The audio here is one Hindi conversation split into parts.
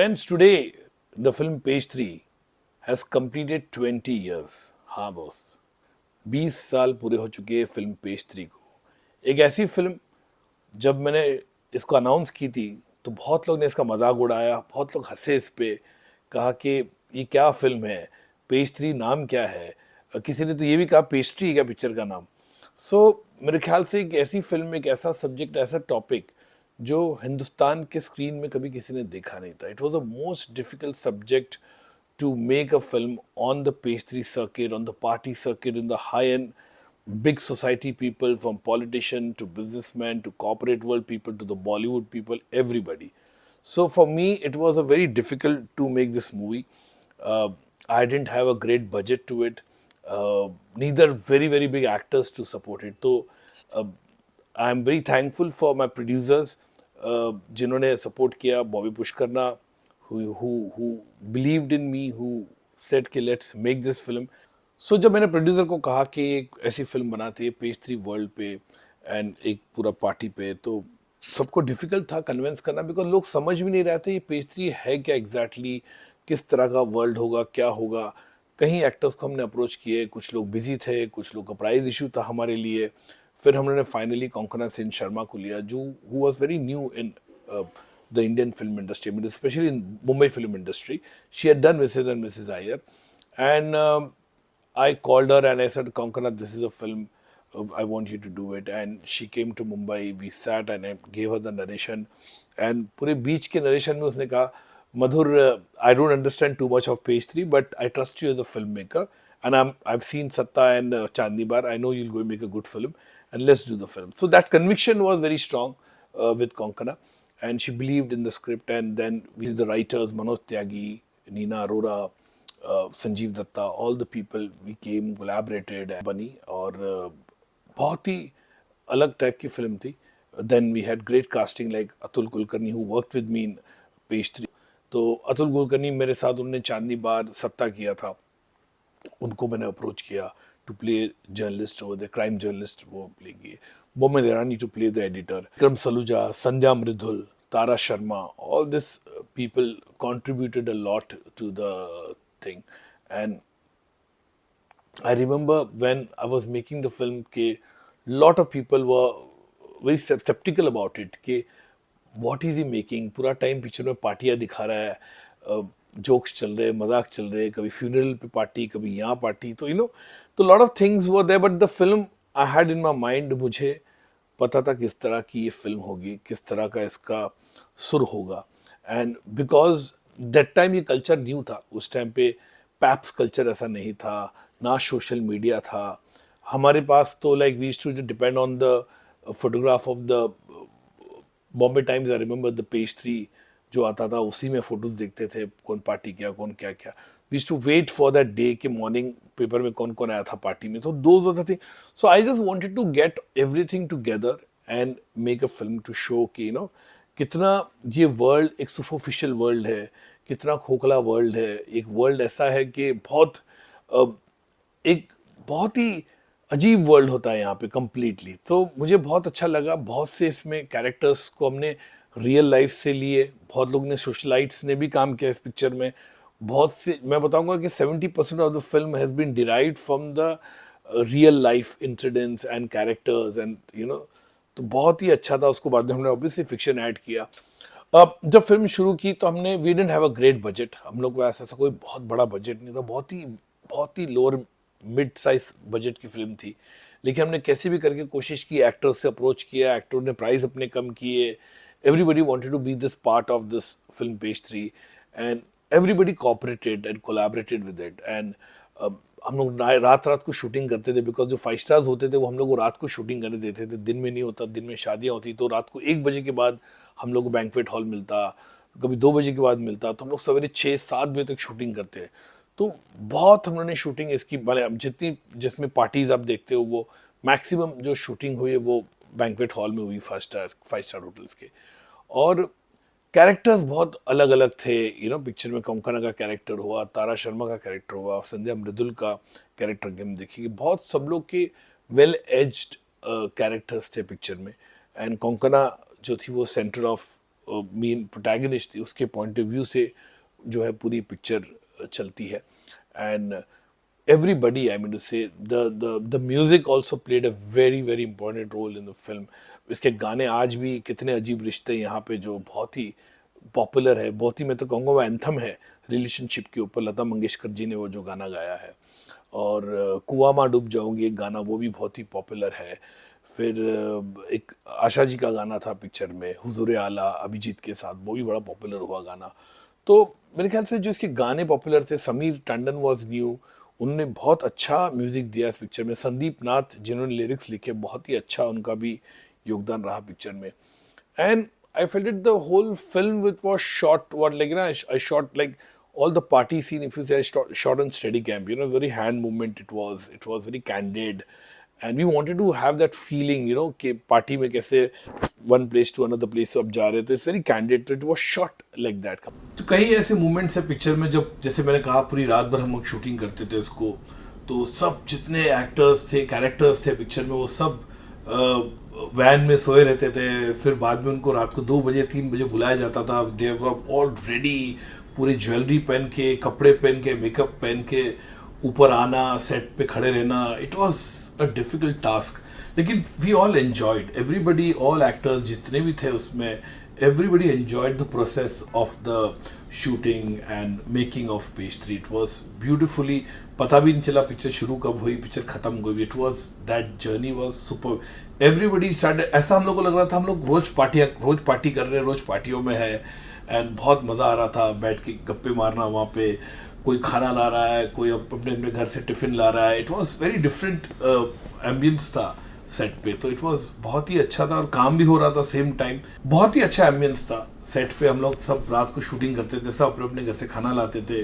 Friends, today the film Page 3 has completed 20 years. हाँ बॉस, 20 साल पूरे हो चुके हैं फिल्म पेज 3 को। एक ऐसी फिल्म, जब मैंने इसको अनाउंस की थी तो बहुत लोग ने इसका मजाक उड़ाया, बहुत लोग हंसे इस पे, कहा कि ये क्या फिल्म है, पेज 3 नाम क्या है। किसी ने तो ये भी कहा पेस्ट्री है क्या पिक्चर का नाम। मेरे ख्याल से एक ऐसी फिल्म, एक ऐसा सब्जेक्ट, ऐसा टॉपिक जो हिंदुस्तान के स्क्रीन में कभी किसी ने देखा नहीं था। It was a most difficult subject to make a film on the page 3 circuit, on the party circuit, in the high end big society people, from politician to businessmen to corporate world people to the Bollywood people, everybody. So for me, it was a very difficult to make this movie. Uh, I didn't have a great budget to it, neither very big actors to support it. So uh, I am very thankful for my producers जिन्होंने सपोर्ट किया, Bobby Pushkarna who believed in me, who said कि let's make this film. So जब मैंने प्रोड्यूसर को कहा कि एक ऐसी फिल्म बनाते हैं पेज 3 वर्ल्ड पे एंड एक पूरा पार्टी पे, तो सबको डिफिकल्ट था कन्विंस करना, बिकॉज लोग समझ भी नहीं रहे थे ये पेज 3 है क्या एग्जैक्टली exactly, किस तरह का वर्ल्ड होगा, क्या होगा। कहीं एक्टर्स को हमने अप्रोच किए, कुछ लोग बिजी थे, कुछ लोग का प्राइज इशू था हमारे लिए। फिर हमने फाइनली कंकना सेन शर्मा को लिया, जो who was very new in the Indian film industry, I mean, especially in Mumbai film industry. She had done Mrs. and Mrs. Iyer. And I called her and I said, Konkana, this is a film. I want you to do it. And she came to Mumbai. We sat and I gave her the narration. And पूरे बीच के narration में उसने कहा, Madhur, I don't understand too much of page 3, but I trust you as a filmmaker. And I've seen Satta and Chandni Bar. I know you'll go make a good film. And let's do the film. So that conviction was very strong with Konkana. And she believed in the script. And then we, the writers, Manoj Tyagi, Nina Arora, Sanjeev Datta, all the people, we came, collaborated, बनी और बहुत ही अलग टाइप की फिल्म थी। Then we had great casting like Atul Kulkarni who worked with me in page 3। तो अतुल कुलकर्णी मेरे साथ, उन्होंने चांदनी बार सत्ता किया था, उनको मैंने अप्रोच किया टू प्ले जर्नलिस्ट और द क्राइम जर्नलिस्ट, वो प्ले किए। Boman Irani to play the editor, Vikram Saluja, Sandhya Mridul, Tara Sharma, all this people contributed a lot to the thing. And I remember when I was making the film, ke lot of people were very skeptical about it, कि what is he making, पूरा टाइम पिक्चर में पार्टियाँ दिखा रहा है, जोक्स चल रहे, मजाक चल रहे, कभी फ्यूनरल पे पार्टी, कभी यहाँ पार्टी, तो तो lot of things were there, but the film I had in my mind, मुझे पता था किस तरह की ये फिल्म होगी, किस तरह का इसका सुर होगा। एंड बिकॉज दैट टाइम ये कल्चर न्यू था, उस टाइम पे पैप्स कल्चर ऐसा नहीं था, ना सोशल मीडिया था हमारे पास। तो like we used to depend on the photograph of the Bombay Times. I remember the page 3 जो आता था, उसी में फोटोज देखते थे, कौन पार्टी किया, कौन क्या क्या। We used to wait for that day कि मॉर्निंग पेपर में कौन कौन आया था पार्टी में, तो those were the thing. So I just wanted to get everything together and make a film to show कि कितना ये वर्ल्ड एक सुपरफिशियल वर्ल्ड है, कितना खोखला वर्ल्ड है। एक वर्ल्ड ऐसा है कि एक बहुत ही अजीब वर्ल्ड होता है यहाँ पे कम्प्लीटली। तो मुझे बहुत अच्छा लगा। बहुत से इसमें कैरेक्टर्स को हमने रियल लाइफ से लिए, बहुत लोग ने, सोशलाइट्स ने भी काम किया इस पिक्चर में। बहुत से, मैं बताऊंगा कि 70% of the film has been derived from the real life incidents and characters and तो बहुत ही अच्छा था। उसको बाद में हमने ऑब्वियसली फिक्शन ऐड किया। अब जब फिल्म शुरू की तो हमने, we didn't have a great budget, हम लोग को ऐसा कोई बहुत बड़ा बजट नहीं था, बहुत ही लोअर मिड साइज बजट की फिल्म थी। लेकिन हमने कैसे भी करके कोशिश की, एक्टर्स से अप्रोच किया, एक्टरों ने प्राइस अपने कम किए। Everybody wanted to be this part of this film page 3 and everybody cooperated and collaborated with it. And हम लोग रात रात को शूटिंग करते थे, बिकॉज जो 5 स्टार्स होते थे वो हम लोग को रात को शूटिंग करने देते थे, दिन में नहीं होता। दिन में शादियाँ होती तो रात को 1 बजे के बाद हम लोग को बैंक्वेट हॉल मिलता, कभी 2 बजे के बाद मिलता, तो हम लोग सवेरे 6-7 बजे तक शूटिंग करते। तो बहुत हम लोगों ने शूटिंग इसकी, जितनी जिसमें पार्टीज आप देखते हो, वो मैक्सिमम जो शूटिंग हुई है वो बैंक्वेट हॉल में हुई, 5 स्टार होटल्स के। और कैरेक्टर्स बहुत अलग अलग थे। पिक्चर में कोंकणा का कैरेक्टर हुआ, तारा शर्मा का कैरेक्टर हुआ, संध्या मृदुल का कैरेक्टर हम देखेंगे, बहुत सब लोग के वेल एज्ड कैरेक्टर्स थे पिक्चर में। एंड कोंकणा जो थी वो सेंटर ऑफ मेन प्रोटैगनिस्ट थी उसके पॉइंट ऑफ व्यू से जो है पूरी पिक्चर चलती है. And everybody, I mean to say, the music also played a very important role in the film. इसके गाने आज भी कितने अजीब रिश्ते यहाँ पे जो बहुत ही पॉपुलर है, बहुत ही मैं तो कहूँगा वो एंथम है रिलेशनशिप के ऊपर. लता मंगेशकर जी ने वो जो गाना गाया है. और कुआं मां डूब जाऊंगी एक गाना, वो भी बहुत ही पॉपुलर है. फिर एक आशा जी का गाना था पिक्चर में, हुजूर आला अभिजीत के साथ, वो भी बड़ा पॉपुलर हुआ गाना. तो मेरे ख्याल से जो इसके गाने पॉपुलर थे, समीर टंडन वॉज न्यू, उन्होंने बहुत अच्छा म्यूजिक दिया इस पिक्चर में. संदीप नाथ जिन्होंने लिरिक्स लिखे, बहुत ही अच्छा उनका भी योगदान रहा पिक्चर में. And I felt it the whole film with was shot what like I shot like all the party scene, if you say, I shot on Steadicam, very hand movement. It was very candid, and we wanted to have that feeling, कि party में कैसे one place to another place अब जा रहे, तो it's very candid, तो it was shot like that. तो कई ऐसे मोमेंट्स है पिक्चर में जब, जैसे मैंने कहा, पूरी रात भर हम लोग शूटिंग करते थे इसको. तो सब जितने एक्टर्स थे, कैरेक्टर्स थे पिक्चर में, वो सब वैन में सोए रहते थे. फिर बाद में उनको रात को 2 बजे 3 बजे बुलाया जाता था. दे वर ऑल रेडी, पूरी ज्वेलरी पहन के, कपड़े पहन के, मेकअप पहन के ऊपर आना, सेट पे खड़े रहना. It was a difficult task, लेकिन we all enjoyed, everybody, all actors जितने भी थे उसमें, everybody enjoyed the process of the shooting and making of Page 3. It was beautifully, पता भी नहीं चला पिक्चर शुरू कब हुई, पिक्चर खत्म कब हुई. It was, that journey was super. Everybody started, ऐसा हम लोग को लग रहा था हम लोग रोज पार्टी कर रहे हैं, रोज पार्टियों में है. एंड बहुत मज़ा आ रहा था बैठ के गप्पे मारना वहाँ पे. कोई खाना ला रहा है, कोई अपने अपने घर से टिफिन ला रहा है. It was very different ambience था सेट पे. तो इट वाज बहुत ही अच्छा था, और काम भी हो रहा था सेम टाइम. बहुत ही अच्छा एम्बियंस था सेट पे. हम लोग सब रात को शूटिंग करते थे, सब अपने अपने घर से खाना लाते थे,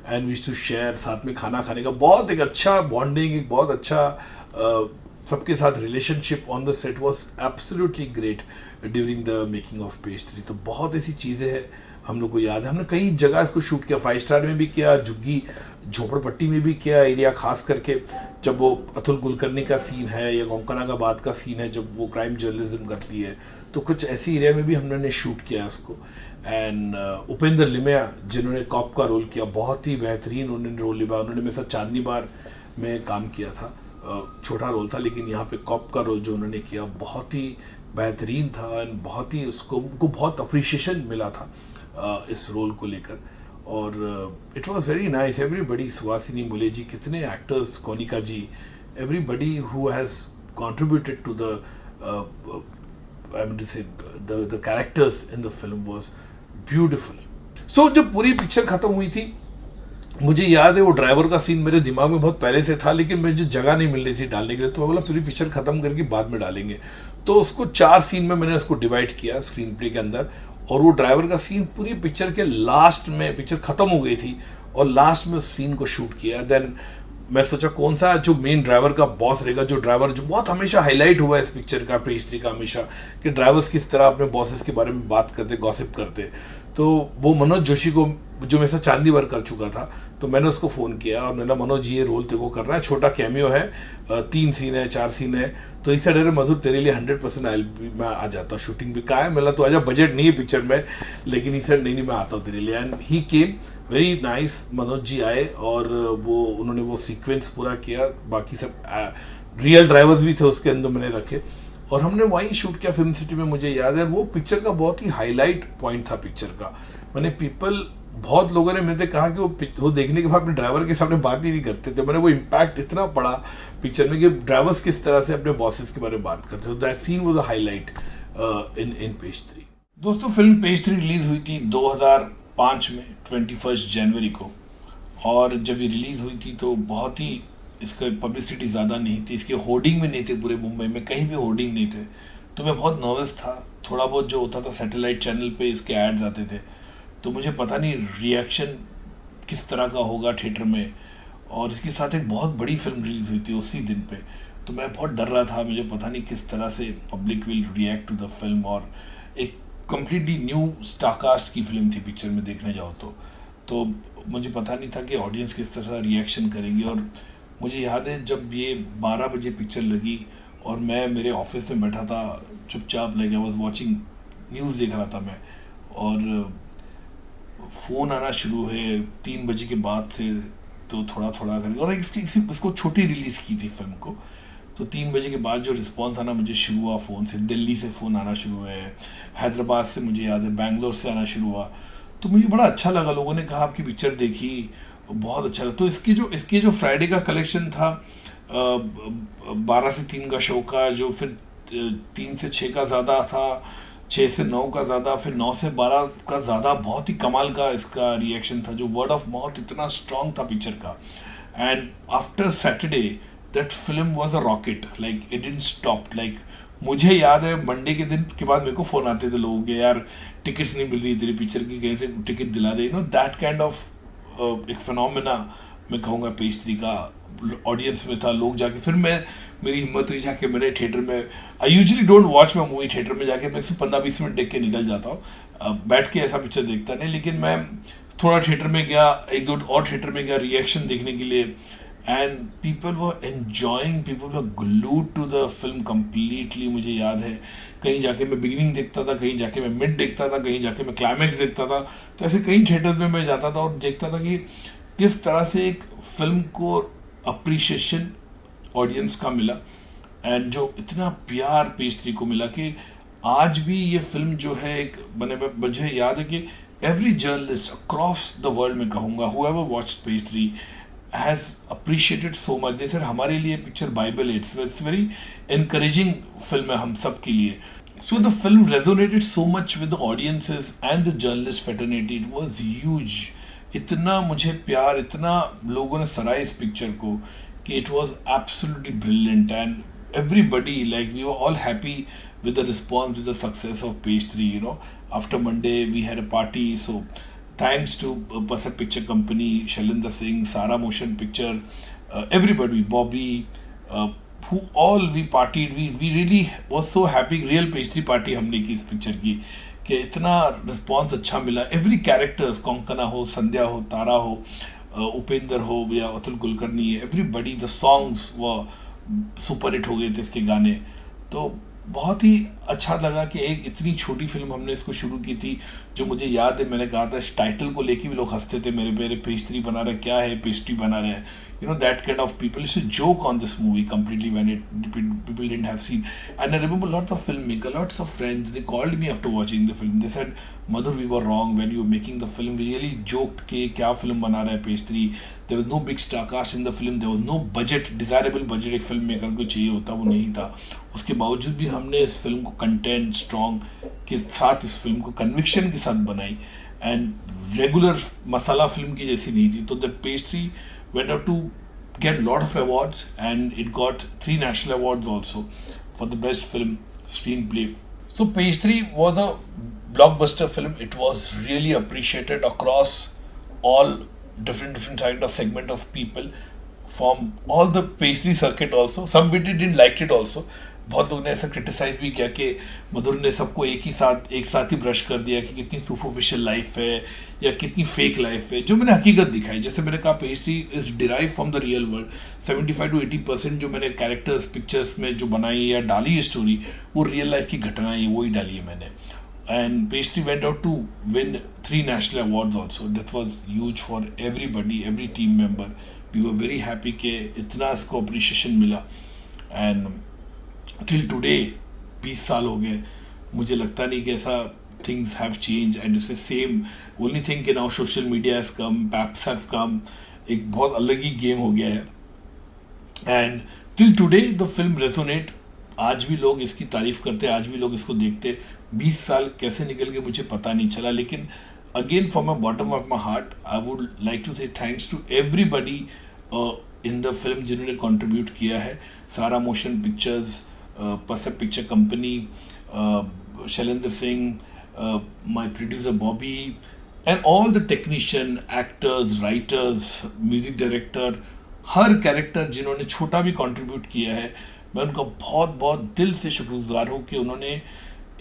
एंड वी टू शेयर, साथ में खाना खाने का बहुत एक अच्छा बॉन्डिंग, एक बहुत अच्छा सबके साथ relationship on the set was absolutely great during the making of page 3. तो बहुत ऐसी चीज़ें हैं हम लोग को याद है. हमने कई जगह इसको शूट किया, 5 स्टार में भी किया, झुग्गी झोपड़पट्टी में भी किया एरिया, खास करके जब वो अतुल कुलकर्णी का सीन है या कोंकणा का बाद का सीन है, जब वो क्राइम जर्नलिज्म करती है, तो कुछ ऐसी एरिया में भी हमने शूट किया इसको. एंड उपेंद्र लिमया जिन्होंने कॉप का रोल किया, बहुत ही बेहतरीन उन्होंने रोल निभाया. उन्होंने मेरे साथ चांदनी बार में काम किया था, छोटा रोल था, लेकिन यहाँ पे कॉप का रोल जो उन्होंने किया बहुत ही बेहतरीन था. एंड बहुत ही उनको बहुत अप्रिशिएशन मिला था इस रोल को लेकर. और it was very nice. Everybody, Suhasini Mule ji, कितने actors, Konika ji, everybody who has contributed to the I mean to say the characters in the film was beautiful. So जब पूरी पिक्चर खत्म हुई थी, मुझे याद है वो ड्राइवर का सीन मेरे दिमाग में बहुत पहले से था, लेकिन मुझे जगह नहीं मिल रही थी डालने के लिए. तो मैं बोला पूरी पिक्चर खत्म करके बाद में डालेंगे. तो उसको 4 सीन में मैंने उसको डिवाइड किया स्क्रीन प्ले के अंदर. और वो ड्राइवर का सीन पूरी पिक्चर के लास्ट में, पिक्चर खत्म हो गई थी और लास्ट में उस सीन को शूट किया. देन मैं सोचा कौन सा जो मेन ड्राइवर का बॉस रहेगा, जो ड्राइवर जो बहुत हमेशा हाईलाइट हुआ है इस पिक्चर का, पेज 3 का, हमेशा कि ड्राइवर्स किस तरह अपने बॉसेस के बारे में बात करते, गॉसिप करते. तो वो मनोज जोशी को, जो मेरे साथ चांदनी बार कर चुका था, तो मैंने उसको फ़ोन किया और मैंने, मनोज जी ये रोल तेरे को करना है, छोटा कैमियो है, 3 सीन है 4 सीन है. तो इस साइड मधुर तेरे लिए 100% मैं आ जाता हूँ शूटिंग भी. कहा है मिला तो आजा, बजट नहीं है पिक्चर में, लेकिन इस साइड नहीं मैं आता हूँ तेरे लिए. And he came very nice. Manoj ji आए और वो उन्होंने वो सीक्वेंस पूरा किया. बाकी सब रियल ड्राइवर्स भी थे उसके अंदर मैंने रखे, और हमने वहीं शूट किया फिल्म सिटी में. मुझे याद है वो पिक्चर का बहुत ही हाईलाइट पॉइंट था पिक्चर का. मैंने बहुत लोगों ने मुझे कहा कि वो देखने के बाद अपने ड्राइवर के सामने बात ही नहीं करते थे. मैंने वो इम्पैक्ट इतना पड़ा पिक्चर में कि ड्राइवर्स किस तरह से अपने बॉसेस के बारे में बात करते. That scene was a highlight in page 3. दोस्तों, फिल्म पेज 3 रिलीज हुई थी 2005 में 21 जनवरी को. और जब ये रिलीज हुई थी तो बहुत ही इसका पब्लिसिटी ज़्यादा नहीं थी, इसके होर्डिंग में नहीं थे पूरे मुंबई में, कहीं भी होर्डिंग नहीं थे. तो मैं बहुत नर्वस था. थोड़ा बहुत जो होता था सैटेलाइट चैनल पे इसके एड्स आते थे, तो मुझे पता नहीं रिएक्शन किस तरह का होगा थिएटर में. और इसके साथ एक बहुत बड़ी फिल्म रिलीज़ हुई थी उसी दिन पे, तो मैं बहुत डर रहा था. मुझे पता नहीं किस तरह से public will react to the film. और एक कम्प्लीटली न्यू स्टारकास्ट की फिल्म थी पिक्चर में देखने जाओ तो मुझे पता नहीं था कि ऑडियंस किस तरह से रिएक्शन करेगी. और मुझे याद है जब ये 12 बजे पिक्चर लगी और मैं मेरे ऑफिस में बैठा था चुपचाप, like I was watching news देख रहा था मैं, और फ़ोन आना शुरू है 3 बजे के बाद से, तो थोड़ा थोड़ा करके, और इसको छोटी रिलीज़ की थी फिल्म को, तो 3 बजे के बाद जो रिस्पांस आना मुझे शुरू हुआ फ़ोन से, दिल्ली से फ़ोन आना शुरू है, हैदराबाद से, मुझे याद है बैंगलोर से आना शुरू हुआ। तो मुझे बड़ा अच्छा लगा, लोगों ने कहा आपकी पिक्चर देखी, बहुत अच्छा लगा। तो इसके जो फ्राइडे का कलेक्शन था, 12 से 3 का शो का, जो फिर 3 से 6 का ज़्यादा था, 6 से 9 का ज़्यादा, फिर 9 से 12 का ज़्यादा, बहुत ही कमाल का इसका रिएक्शन था, जो वर्ड ऑफ माउथ इतना स्ट्रांग था पिक्चर का। And after Saturday that film was a rocket, like it didn't stop, like मुझे याद है मंडे के दिन के बाद मेरे को फ़ोन आते थे लोगों के, यार टिकट्स नहीं मिल रही तेरी पिक्चर की, कहीं से टिकट दिला दे, दैट काइंड ऑफ एक फिनोमेना मैं कहूँगा पेज 3 का ऑडियंस में था। लोग जाके, फिर मेरी हिम्मत हुई जाके मेरे थिएटर में, I usually don't watch my movie theatre में जाके, मैं सिर्फ 15-20 मिनट देख के निकल जाता हूँ, बैठ के ऐसा पिक्चर देखता नहीं, लेकिन मैं थोड़ा थिएटर में गया, एक दो और थिएटर में गया रिएक्शन देखने के लिए, and people were enjoying, people were glued to the film completely. मुझे याद है कहीं जाके मैं बिगिनिंग देखता था, कहीं जाके मैं मिड देखता था, कहीं जाके मैं क्लाइमैक्स देखता था, तो ऐसे कई थिएटर में मैं जाता था और देखता था कि किस तरह से एक फिल्म को अप्रिशिएशन ऑडियंस का मिला, एंड जो इतना प्यार पेज 3 को मिला कि आज भी ये फिल्म जो है एक मुझे याद है कि every journalist across the world में कहूँगा, whoever watched page 3 has appreciated so much. जैसे हमारे लिए पिक्चर बाइबल है, इट्स वेरी एनकरेजिंग फिल्म है हम सब के लिए। So the film resonated so much with the audiences and the journalist fraternity, it was huge. इतना मुझे प्यार, इतना लोगों ने सराहा इस पिक्चर को कि it was absolutely brilliant, and everybody, like we were all happy with the response, with the success of page 3. After Monday we had a party, so thanks to Pasak Picture Company, Shailendra Singh, Sara Motion Picture, everybody, Bobby, who all we partied, we really was so happy, real page 3 party हमने की इस पिक्चर की, कि इतना रिस्पॉन्स अच्छा मिला। एवरी कैरेक्टर्स, कोंकणा हो, संध्या हो, तारा हो, उपेंद्र हो या Atul Kulkarni, everybody, the songs वो सुपर हिट हो गए थे इसके गाने। तो बहुत ही अच्छा लगा कि एक इतनी छोटी फिल्म हमने इसको शुरू की थी, जो मुझे याद है मैंने कहा था, इस टाइटल को लेके भी लोग हंसते थे मेरे पेज 3 बना रहे, क्या है पेस्ट्री बना रहे हैं, that kind of people used to joke on this movie completely when people didn't have seen. And I remember lots of filmmakers, lots of friends, they called me after watching the film, they said, Madhur, we were wrong when you were making the film, we really joked कि क्या film बना रहा है page 3, there was no big star cast in the film, there was no budget, desirable budget एक फिल्म मेकर को चाहिए होता वो नहीं था, उसके बावजूद भी हमने इस फिल्म को कंटेंट स्ट्रॉन्ग के साथ, इस फिल्म को कन्विक्शन के साथ बनाई, एंड रेगुलर मसाला फिल्म की जैसी नहीं थी। तो the page 3 went out to get a lot of awards, and it got 3 national awards also for the best film screenplay. So Page 3 was a blockbuster film. It was really appreciated across all different kind of segment of people from all the Page 3 circuit also. Some people didn't like it also. बहुत लोग ने ऐसा क्रिटिसाइज भी किया कि मधुर ने सबको एक साथ ही ब्रश कर दिया कि कितनी सुपरफिशियल लाइफ है या कितनी फेक लाइफ है, जो मैंने हकीकत दिखाई। जैसे मैंने कहा page 3 is derive from the real world. 75 to 80% जो मैंने कैरेक्टर्स पिक्चर्स में जो बनाई या डाली है स्टोरी, वो रियल लाइफ की घटनाएं वो ही डाली है मैंने। And page 3 went out to win 3 national awards also. That was huge for everybody, every team member. We were very happy कि इतना इसको अप्रिशिएशन मिला। एंड टिल टुडे 20 साल हो गए, मुझे लगता नहीं कि ऐसा things have change, and it's same only thing कि now social media has come, paps have come, एक बहुत अलग ही गेम हो गया है। And till today the film resonate, आज भी लोग इसकी तारीफ करते, आज भी लोग इसको देखते। 20 साल कैसे निकल गए मुझे पता नहीं चला, लेकिन again from my bottom of my heart I would like to say thanks to everybody in the film जिन्होंने कॉन्ट्रीब्यूट किया है। Sara motion pictures, Pasak Picture Company, Shailendra Singh, my producer Bobby, and all the technician, actors, writers, music director, her character जिन्होंने छोटा भी कंट्रीब्यूट किया है, मैं उनका बहुत बहुत दिल से शुक्रगुजार हूँ कि उन्होंने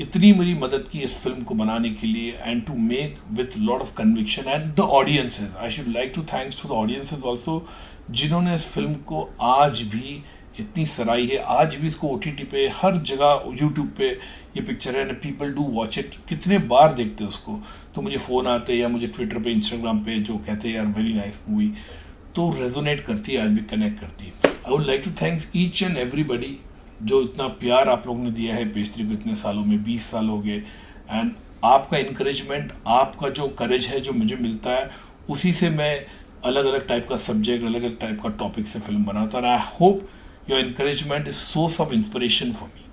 इतनी मेरी मदद की इस फिल्म को बनाने के लिए, and to make with lot of conviction. And the audiences, I should like to thanks to the audiences also, जिन्होंने इस फिल्म को आज भी इतनी सराही है, आज भी इसको OTT पे, हर जगह यूट्यूब पे ये पिक्चर है and people do watch it, कितने बार देखते हैं उसको, तो मुझे फ़ोन आते हैं या मुझे ट्विटर पे इंस्टाग्राम पे जो कहते हैं यार वेरी नाइस मूवी, तो रेजोनेट करती है, आज भी कनेक्ट करती है। I would like to thanks each and everybody जो इतना प्यार आप लोगों ने दिया है पेज थ्री को इतने सालों में, 20 साल हो गए, एंड आपका इनकरेजमेंट, आपका जो करेज है जो मुझे मिलता है, उसी से मैं अलग अलग टाइप का सब्जेक्ट, अलग अलग टाइप का टॉपिक से फिल्म बनाता हूँ। I hope your encouragement is source of inspiration for me.